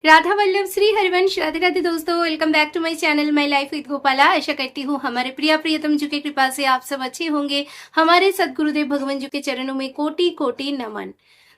राधा वल्लभ श्री हरिवंश। राधे राधे दोस्तों, welcome back to my channel my life with Gopala. आशा करती हूँ हमारे प्रियतम जी की कृपा से आप सब अच्छे होंगे। हमारे सदगुरुदेव भगवान जी के चरणों में कोटि कोटि नमन।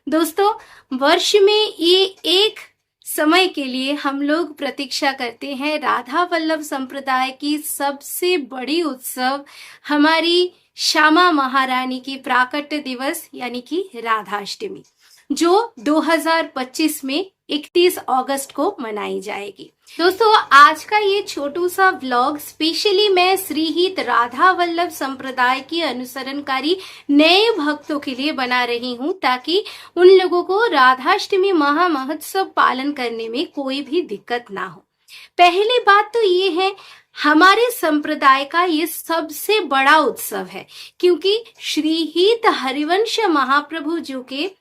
दोस्तों, वर्ष में ये एक समय के लिए हम लोग प्रतीक्षा करते हैं राधा वल्लभ संप्रदाय की सबसे बड़ी उत्सव, हमारी श्यामा महारानी की प्राकट्य दिवस यानी कि राधाष्टमी, जो 2025 में 31 अगस्त को मनाई जाएगी। दोस्तों, आज का ये छोटू सा व्लॉग स्पेशली मैं श्रीहित राधा वल्लभ संप्रदाय की अनुसरणकारी नए भक्तों के लिए बना रही हूँ, ताकि उन लोगों को राधाष्टमी महा महोत्सव पालन करने में कोई भी दिक्कत ना हो। पहली बात तो ये है, हमारे संप्रदाय का ये सबसे बड़ा उत्सव है, क्योंकि श्रीहित हरिवंश महाप्रभु जी के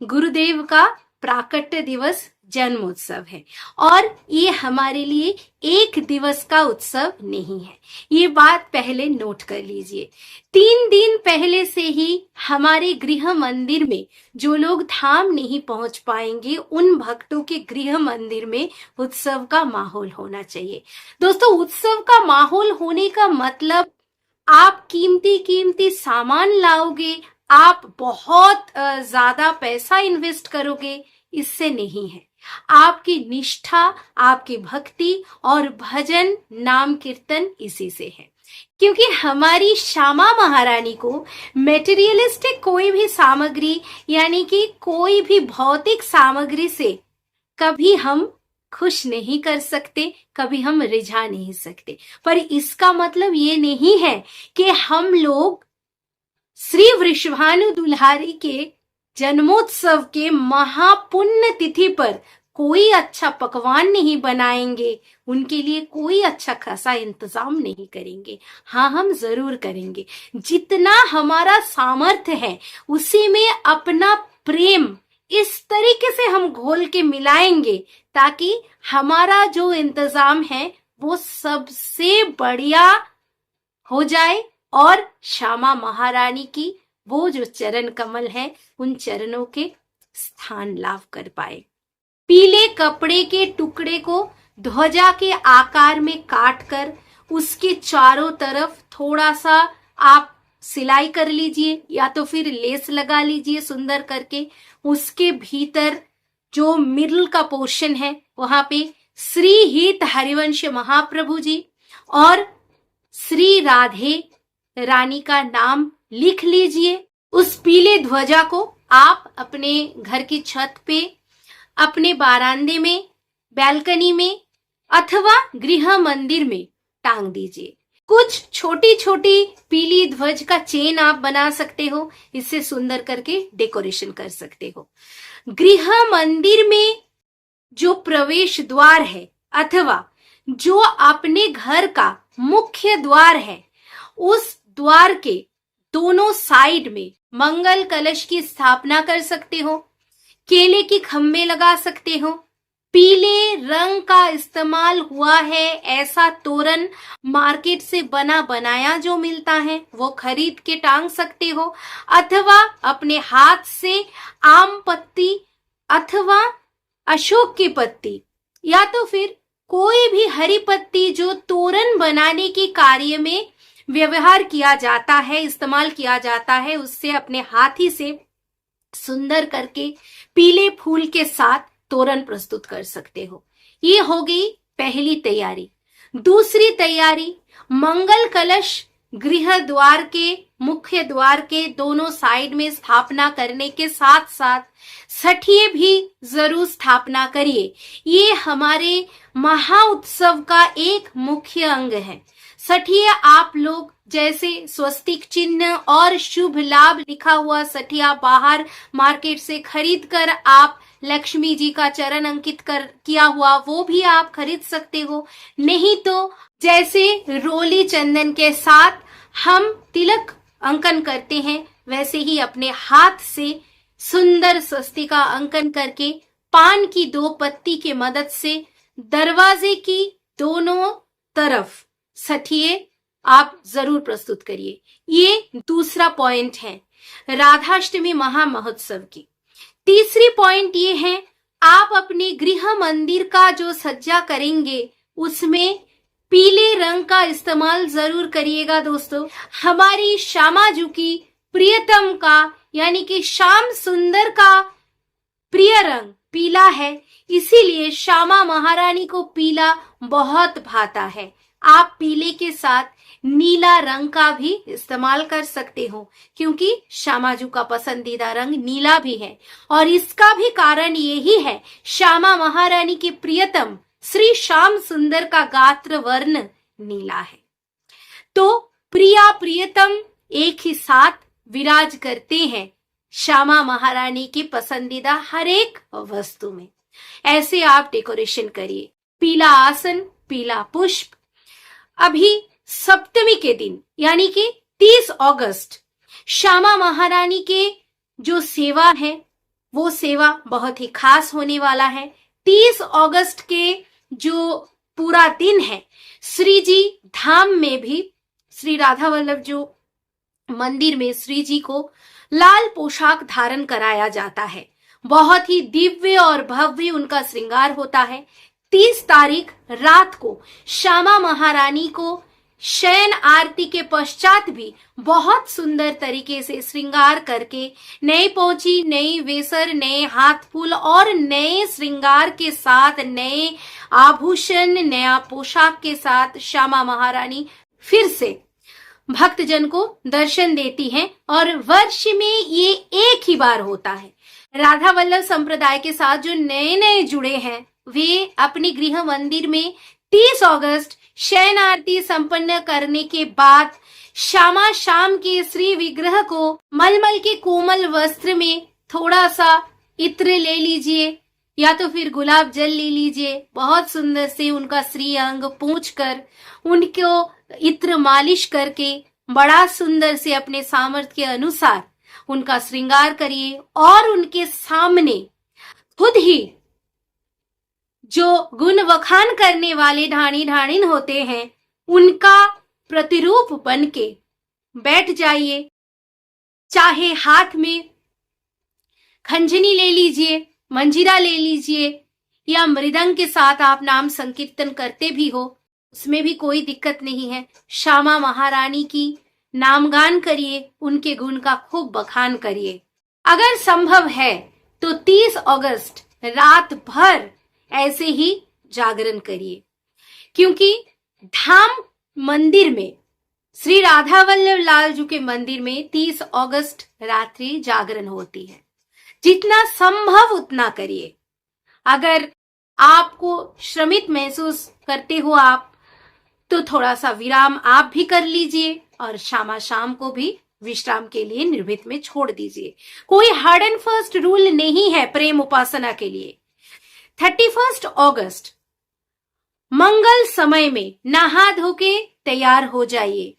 गुरुदेव का प्राकट्य दिवस जन्मोत्सव है, और ये हमारे लिए एक दिवस का उत्सव नहीं है। ये बात पहले नोट कर लीजिए। 3 दिन पहले से ही हमारे गृह मंदिर में जो लोग धाम नहीं पहुंच पाएंगे, उन भक्तों के गृह मंदिर में उत्सव का माहौल होना चाहिए। दोस्तों, उत्सव का माहौल होने का मतलब आप कीमती सामान लाओगे, आप बहुत ज्यादा पैसा इन्वेस्ट करोगे, इससे नहीं है। आपकी निष्ठा, आपकी भक्ति और भजन नाम कीर्तन इसी से है। क्योंकि हमारी श्यामा महारानी को मेटेरियलिस्टिक कोई भी सामग्री यानी कि कोई भी भौतिक सामग्री से कभी हम खुश नहीं कर सकते, कभी हम रिझा नहीं सकते। पर इसका मतलब ये नहीं है कि हम लोग श्री वृषभानु दुल्हारी के जन्मोत्सव के महापुण्य तिथि पर कोई अच्छा पकवान नहीं बनाएंगे, उनके लिए कोई अच्छा खासा इंतजाम नहीं करेंगे। हाँ, हम जरूर करेंगे। जितना हमारा सामर्थ्य है उसी में अपना प्रेम इस तरीके से हम घोल के मिलाएंगे, ताकि हमारा जो इंतजाम है वो सबसे बढ़िया हो जाए और श्यामा महारानी की वो जो चरण कमल है, उन चरणों के स्थान लाभ कर पाए। पीले कपड़े के टुकड़े को ध्वजा के आकार में काटकर उसके चारों तरफ थोड़ा सा आप सिलाई कर लीजिए या तो फिर लेस लगा लीजिए सुंदर करके। उसके भीतर जो मिडल का पोर्शन है वहां पे श्रीहित हरिवंश महाप्रभु जी और श्री राधे रानी का नाम लिख लीजिए। उस पीले ध्वजा को आप अपने घर की छत पे, अपने बारांदे में, बैल्कनी में अथवा गृह मंदिर में टांग दीजिए। कुछ छोटी छोटी पीली ध्वज का चेन आप बना सकते हो, इससे सुंदर करके डेकोरेशन कर सकते हो। गृह मंदिर में जो प्रवेश द्वार है अथवा जो अपने घर का मुख्य द्वार है, उस द्वार के दोनों साइड में मंगल कलश की स्थापना कर सकते हो, केले की खम्भे लगा सकते हो। पीले रंग का इस्तेमाल हुआ है ऐसा तोरण मार्केट से बना बनाया जो मिलता है वो खरीद के टांग सकते हो, अथवा अपने हाथ से आम पत्ती अथवा अशोक की पत्ती या तो फिर कोई भी हरी पत्ती जो तोरण बनाने के कार्य में व्यवहार किया जाता है, इस्तेमाल किया जाता है, उससे अपने हाथ ही से सुंदर करके पीले फूल के साथ तोरण प्रस्तुत कर सकते हो। ये हो गई पहली तैयारी। दूसरी तैयारी, मंगल कलश गृह द्वार के मुख्य द्वार के दोनों साइड में स्थापना करने के साथ साथ सठिए भी जरूर स्थापना करिए। ये हमारे महा उत्सव का एक मुख्य अंग है। सठिए आप लोग जैसे स्वस्तिक चिन्ह और शुभ लाभ लिखा हुआ सठिया बाहर मार्केट से खरीद कर आप लक्ष्मी जी का चरण अंकित किया हुआ वो भी आप खरीद सकते हो। नहीं तो जैसे रोली चंदन के साथ हम तिलक अंकन करते हैं, वैसे ही अपने हाथ से सुंदर स्वस्तिका अंकन करके पान की 2 पत्ती के मदद से दरवाजे की दोनों तरफ सठिए आप जरूर प्रस्तुत करिए। ये दूसरा पॉइंट है राधाष्टमी महा महोत्सव की। तीसरी पॉइंट ये है, आप अपने गृह मंदिर का जो सज्जा करेंगे उसमें पीले रंग का इस्तेमाल जरूर करिएगा दोस्तों। हमारी श्यामाजू की प्रियतम का यानी कि श्याम सुंदर का प्रिय रंग पीला है, इसीलिए श्यामा महारानी को पीला बहुत भाता है। आप पीले के साथ नीला रंग का भी इस्तेमाल कर सकते हो, क्योंकि श्यामाजू का पसंदीदा रंग नीला भी है। और इसका भी कारण यही है, श्यामा महारानी के प्रियतम श्री श्याम सुंदर का गात्र वर्ण नीला है। तो प्रिया प्रियतम एक ही साथ विराज करते हैं श्यामा महारानी की पसंदीदा हर एक वस्तु में। ऐसे आप डेकोरेशन करिए। पीला आसन, पीला पुष्प। अभी सप्तमी के दिन यानी कि 30 अगस्त श्यामा महारानी के जो सेवा है वो सेवा बहुत ही खास होने वाला है। 30 अगस्त के जो पूरा दिन है, श्री जी धाम में भी श्री राधा वल्लभ जो मंदिर में श्री जी को लाल पोशाक धारण कराया जाता है। बहुत ही दिव्य और भव्य उनका श्रृंगार होता है। 30 तारीख रात को श्यामा महारानी को शयन आरती के पश्चात भी बहुत सुंदर तरीके से श्रृंगार करके नई पोंची, नई वेसर, नए हाथ फूल और नए श्रृंगार के साथ, नए आभूषण, नया पोशाक के साथ श्यामा महारानी फिर से भक्तजन को दर्शन देती हैं। और वर्ष में ये एक ही बार होता है। राधा वल्लभ संप्रदाय के साथ जो नए नए जुड़े हैं वे अपने गृह मंदिर में 30 अगस्त शयन आरती संपन्न करने के बाद श्यामा शाम के श्री विग्रह को मलमल के कोमल वस्त्र में थोड़ा सा इत्र ले लीजिए या तो फिर गुलाब जल ले लीजिए। बहुत सुंदर से उनका श्री अंग पोंछकर उनको इत्र मालिश करके बड़ा सुंदर से अपने सामर्थ्य के अनुसार उनका श्रृंगार करिए। और उनके सामने खुद ही जो गुण वखान करने वाले ढाणी ढाणिन होते हैं उनका प्रतिरूप बन के बैठ जाइए। चाहे हाथ में खंजनी ले लीजिए, मंजीरा ले लीजिए या मृदंग के साथ आप नाम संकीर्तन करते भी हो, उसमें भी कोई दिक्कत नहीं है। श्यामा महारानी की नामगान करिए, उनके गुण का खूब बखान करिए। अगर संभव है तो 30 अगस्त रात भर ऐसे ही जागरण करिए, क्योंकि धाम मंदिर में श्री राधा वल्लभ लाल जी के मंदिर में 30 अगस्त रात्रि जागरण होती है। जितना संभव उतना करिए। अगर आपको श्रमित महसूस करते हो आप, तो थोड़ा सा विराम आप भी कर लीजिए और श्यामा शाम को भी विश्राम के लिए निर्भीत में छोड़ दीजिए। कोई हार्ड एंड फास्ट रूल नहीं है प्रेम उपासना के लिए। 31 अगस्त मंगल समय में नहा धो के तैयार हो जाइए।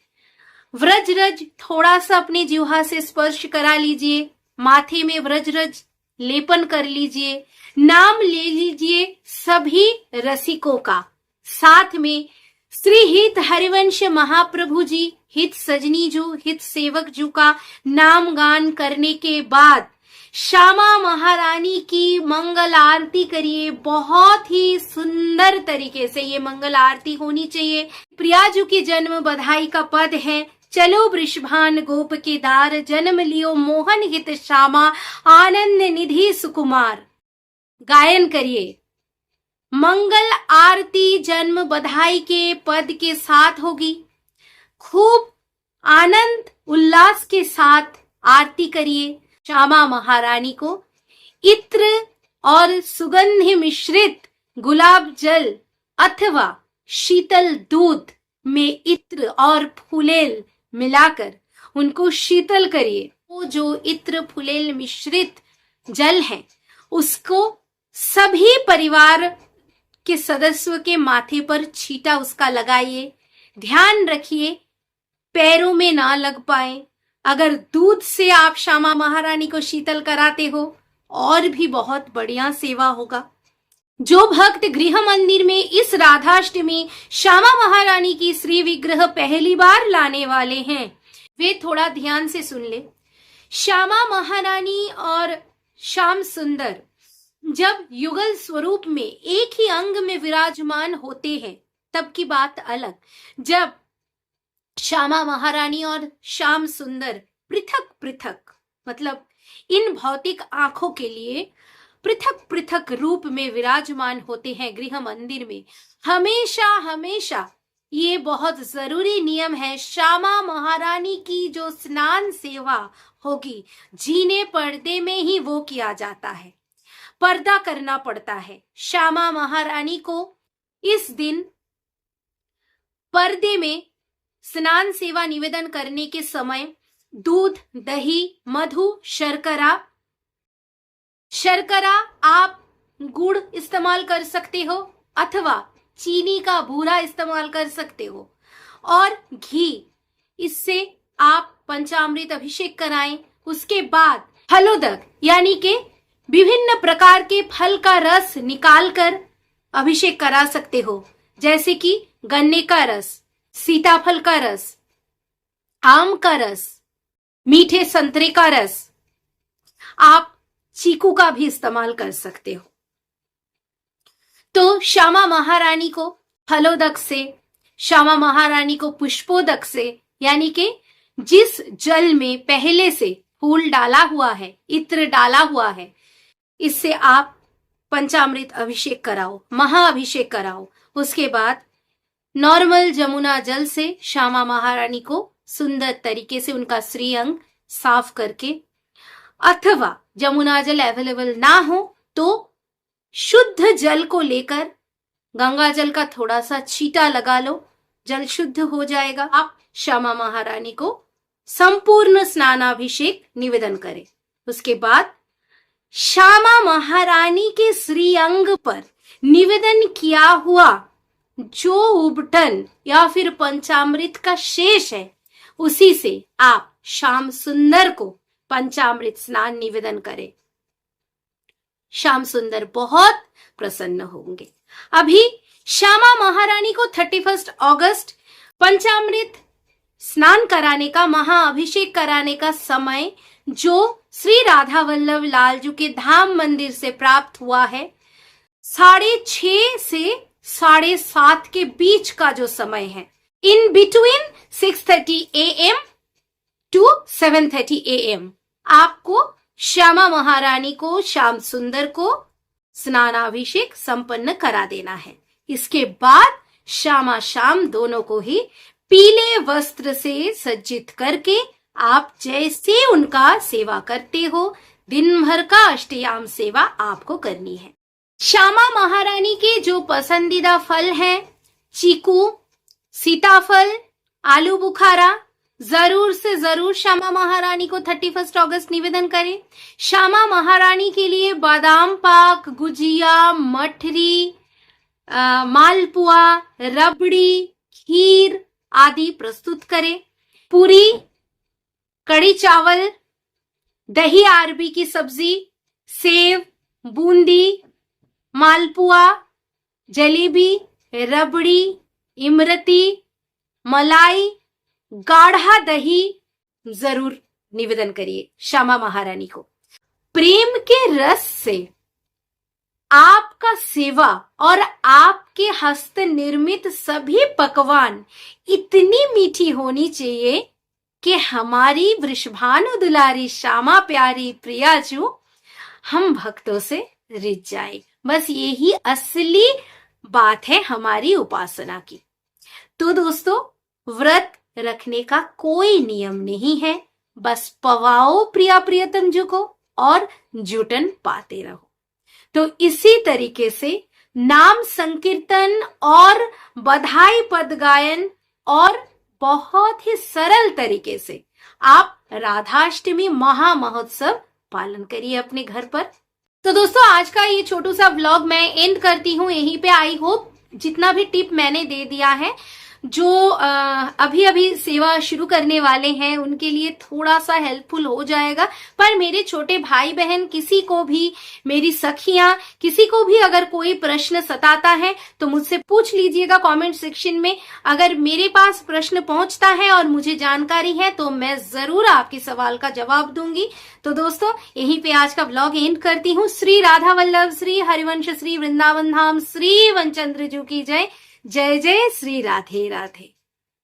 व्रजरज थोड़ा सा अपने जिह्वा से स्पर्श करा लीजिए, माथे में व्रजरज लेपन कर लीजिए, नाम ले लीजिए सभी रसिकों का। साथ में श्री हित हरिवंश महाप्रभु जी, हित सजनी जू, हित सेवक जू का नाम गान करने के बाद श्यामा महारानी की मंगल आरती करिए। बहुत ही सुंदर तरीके से ये मंगल आरती होनी चाहिए। प्रियाजू की जन्म बधाई का पद है, चलो वृषभान गोप के दार, जन्म लियो मोहन हित श्यामा, आनंद निधि सुकुमार। गायन करिए। मंगल आरती जन्म बधाई के पद के साथ होगी। खूब आनंद उल्लास के साथ आरती करिए। श्यामा महारानी को इत्र और सुगंधि मिश्रित गुलाब जल अथवा शीतल दूध में इत्र और फुलेल मिलाकर उनको शीतल करिए। वो जो इत्र फुलेल मिश्रित जल है उसको सभी परिवार के सदस्यों के माथे पर छींटा उसका लगाइए। ध्यान रखिए पैरों में ना लग पाए। अगर दूध से आप श्यामा महारानी को शीतल कराते हो और भी बहुत बढ़िया सेवा होगा। जो भक्त गृह मंदिर में इस राधाष्टमी श्यामा महारानी की श्री विग्रह पहली बार लाने वाले हैं वे थोड़ा ध्यान से सुन ले। श्यामा महारानी और श्याम सुंदर जब युगल स्वरूप में एक ही अंग में विराजमान होते हैं तब की बात अलग। जब श्यामा महारानी और श्याम सुंदर पृथक पृथक, मतलब इन भौतिक आंखों के लिए पृथक पृथक रूप में विराजमान होते हैं गृह मंदिर में, हमेशा हमेशा ये बहुत जरूरी नियम है, श्यामा महारानी की जो स्नान सेवा होगी जीने पर्दे में ही वो किया जाता है, पर्दा करना पड़ता है। श्यामा महारानी को इस दिन पर्दे में स्नान सेवा निवेदन करने के समय दूध, दही, मधु, शर्करा आप गुड़ इस्तेमाल कर सकते हो अथवा चीनी का भूरा इस्तेमाल कर सकते हो, और घी, इससे आप पंचामृत अभिषेक कराएं। उसके बाद फलोदक यानी के विभिन्न प्रकार के फल का रस निकालकर अभिषेक करा सकते हो, जैसे कि गन्ने का रस, सीताफल का रस, आम का रस, मीठे संतरे का रस, आप चीकू का भी इस्तेमाल कर सकते हो। तो श्यामा महारानी को फलोदक से, श्यामा महारानी को पुष्पोदक से, यानी कि जिस जल में पहले से फूल डाला हुआ है, इत्र डाला हुआ है, इससे आप पंचामृत अभिषेक कराओ, महाअभिषेक कराओ। उसके बाद नॉर्मल जमुना जल से श्यामा महारानी को सुंदर तरीके से उनका श्रीअंग साफ करके, अथवा जमुना जल अवेलेबल ना हो तो शुद्ध जल को लेकर गंगा जल का थोड़ा सा छींटा लगा लो, जल शुद्ध हो जाएगा। आप श्यामा महारानी को संपूर्ण स्नानाभिषेक निवेदन करें। उसके बाद श्यामा महारानी के श्रीअंग पर निवेदन किया हुआ जो उबटन या फिर पंचामृत का शेष है, उसी से आप श्याम सुंदर को पंचामृत स्नान निवेदन करें। श्याम सुंदर बहुत प्रसन्न होंगे। अभी श्यामा महारानी को 31 अगस्त पंचामृत स्नान कराने का, महाअभिषेक कराने का समय जो श्री राधा वल्लभ लाल जी के धाम मंदिर से प्राप्त हुआ है, 6:30 से 7:30 के बीच का जो समय है, in between 6:30 AM to 7:30 AM आपको श्यामा महारानी को, श्याम सुंदर को स्नानाभिषेक संपन्न करा देना है। इसके बाद श्यामा श्याम दोनों को ही पीले वस्त्र से सज्जित करके आप जैसे उनका सेवा करते हो, दिन भर का अष्टयाम सेवा आपको करनी है। श्यामा महारानी के जो पसंदीदा फल हैं, चीकू, सीताफल, आलू बुखारा, जरूर से जरूर श्यामा महारानी को 31 अगस्त निवेदन करें। श्यामा महारानी के लिए बादाम पाक, गुजिया, मठरी, मालपुआ, रबड़ी, खीर आदि प्रस्तुत करें। पूरी, कड़ी चावल, दही अरबी की सब्जी, सेव, बूंदी, मालपुआ, जलेबी, रबड़ी, इमरती, मलाई, गाढ़ा दही जरूर निवेदन करिए श्यामा महारानी को। प्रेम के रस से आपका सेवा और आपके हस्त निर्मित सभी पकवान इतनी मीठी होनी चाहिए कि हमारी वृषभानु दुलारी श्यामा प्यारी प्रियाजू हम भक्तों से रिझ जाए। बस यही असली बात है हमारी उपासना की। तो दोस्तों, व्रत रखने का कोई नियम नहीं है, बस पवाओ प्रिया प्रियतम जी को और जुटन पाते रहो। तो इसी तरीके से नाम संकीर्तन और बधाई पद गायन और बहुत ही सरल तरीके से आप राधाष्टमी महा महोत्सव पालन करिए अपने घर पर। तो दोस्तों, आज का ये छोटू सा व्लॉग मैं एंड करती हूँ यहीं पे। आई होप जितना भी टिप मैंने दे दिया है जो अभी अभी सेवा शुरू करने वाले हैं उनके लिए थोड़ा सा हेल्पफुल हो जाएगा। पर मेरे छोटे भाई बहन, किसी को भी, मेरी सखियां, किसी को भी अगर कोई प्रश्न सताता है तो मुझसे पूछ लीजिएगा कमेंट सेक्शन में। अगर मेरे पास प्रश्न पहुंचता है और मुझे जानकारी है तो मैं जरूर आपके सवाल का जवाब दूंगी। तो दोस्तों, यहीं पे आज का ब्लॉग एंड करती हूँ। श्री राधा वल्लभ, श्री हरिवंश, श्री वृंदावन धाम, श्री वनचंद्र जू की जय। जय जय श्री राधे राधे।